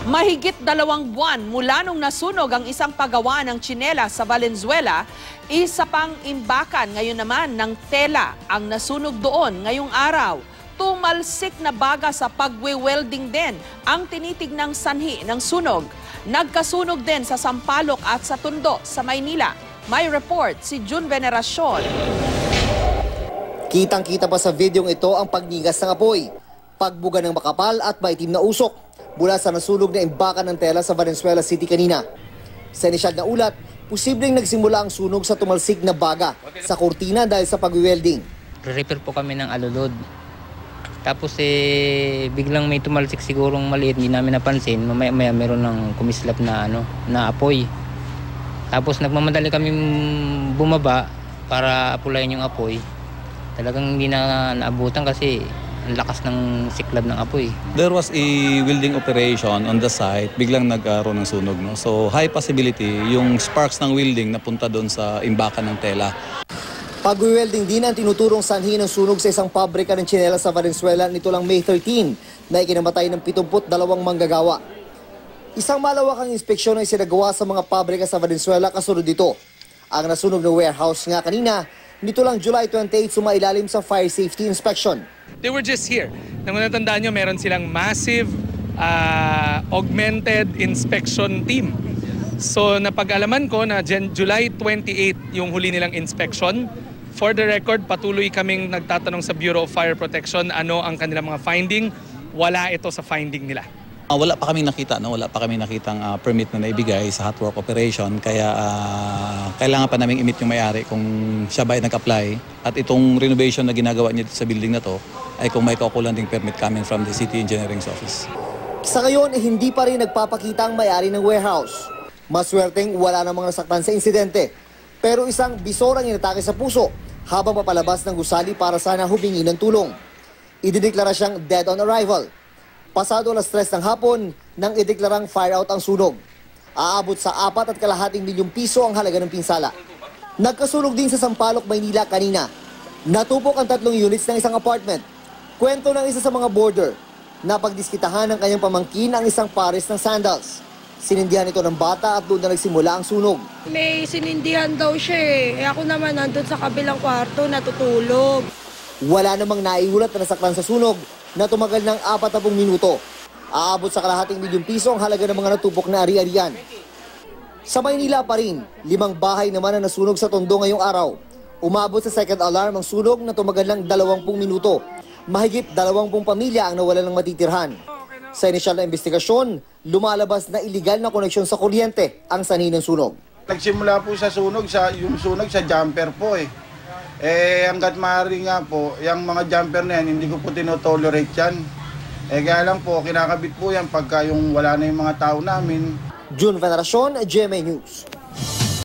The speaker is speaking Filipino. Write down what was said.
Mahigit 2 buwan mula nung nasunog ang isang paggawa ng tsinelas sa Valenzuela, isa pang imbakan ngayon naman ng tela ang nasunog doon ngayong araw. Tumalsik na baga sa pagwe-welding din ang tinitignang sanhi ng sunog. Nagkasunog din sa Sampaloc at sa Tondo sa Maynila. May report si June Veneracion. Kitang-kita pa sa videong ito ang pagnigas ng apoy, pagbuga ng makapal at maitim na usok mula sa nasunog na imbakan ng tela sa Valenzuela City kanina. Sa inisyal na ulat, posibleng nagsimula ang sunog sa tumalsik na baga sa kurtina dahil sa pag-welding. Re-repair po kami ng alulod. Tapos biglang may tumalsik sigurong maliit, hindi namin napansin. Mamaya meron ng kumislap na na apoy. Tapos nagmamadali kami bumaba para apulayan yung apoy. Talagang hindi na naabutan kasi ang lakas ng siklab ng apoy. There was a welding operation on the site, biglang nagkaroon ng sunog. No? So high possibility yung sparks ng welding napunta doon sa imbakan ng tela. Pag-welding din ang tinuturong sanhi ng sunog sa isang pabrika ng tsinelas sa Valenzuela nito lang May 13 na ikinamatay ng 72 manggagawa. Isang malawakang inspeksyon ay sinagawa sa mga pabrika sa Valenzuela kasunod dito. Ang nasunog na warehouse nga kanina, nito lang July 28 sumailalim sa fire safety inspection. They were just here. Nang natandaan nyo, meron silang massive augmented inspection team. So napag-alaman ko na July 28 yung huli nilang inspection. For the record, patuloy kaming nagtatanong sa Bureau of Fire Protection ano ang kanilang mga finding. Wala ito sa finding nila. Wala pa kami nakita, wala pa kami nakitang permit na naibigay sa hot work operation. Kaya kailangan pa namin i-meet yung may-ari kung siya ba ay nag-apply. At itong renovation na ginagawa niya sa building na to ay kung may kaukulan ding permit coming from the City Engineering's Office. Sa ngayon, hindi pa rin nagpapakita ang may-ari ng warehouse. Maswerteng wala namang nasaktan sa insidente. Pero isang bisor ang inatake sa puso habang papalabas ng gusali para sana humingi ng tulong. Idineklara siyang dead on arrival. Pasado alas 3 ng hapon nang ideklarang fire out ang sunog. Aabot sa 4.2 milyong piso ang halaga ng pinsala. Nagkasunog din sa Sampaloc, Maynila kanina. Natupok ang 3 units ng isang apartment. Kwento ng isa sa mga boarder na pagdiskitahan ng kanyang pamangkin ang isang pares ng sandals. Sinindihan ito ng bata at doon na nagsimula ang sunog. May sinindihan daw siya eh. Ako naman nandun sa kabilang kwarto natutulog. Wala namang naiulat na nasaktan sa sunog na tumagal ng 40 minuto. Aabot sa 2.5 milyong piso ang halaga ng mga natupok na ari-arian. Sa Maynila pa rin, 5 bahay naman ang nasunog sa Tondo ngayong araw. Umabot sa second alarm ang sunog na tumagal ng 20 minuto. Mahigit 20 pamilya ang nawalan ng matitirhan. Sa inisyal na investigasyon, lumalabas na iligal na koneksyon sa kuryente ang sanhi ng sunog. Nagsimula po sa sunog, yung sunog sa jumper po eh. Hanggat maaari nga po, yung mga jumper na yan, hindi ko po tinotolerate yan. Kaya lang po, kinakabit po yan pagka yung wala na yung mga tao namin. June Veneracion, GMA News.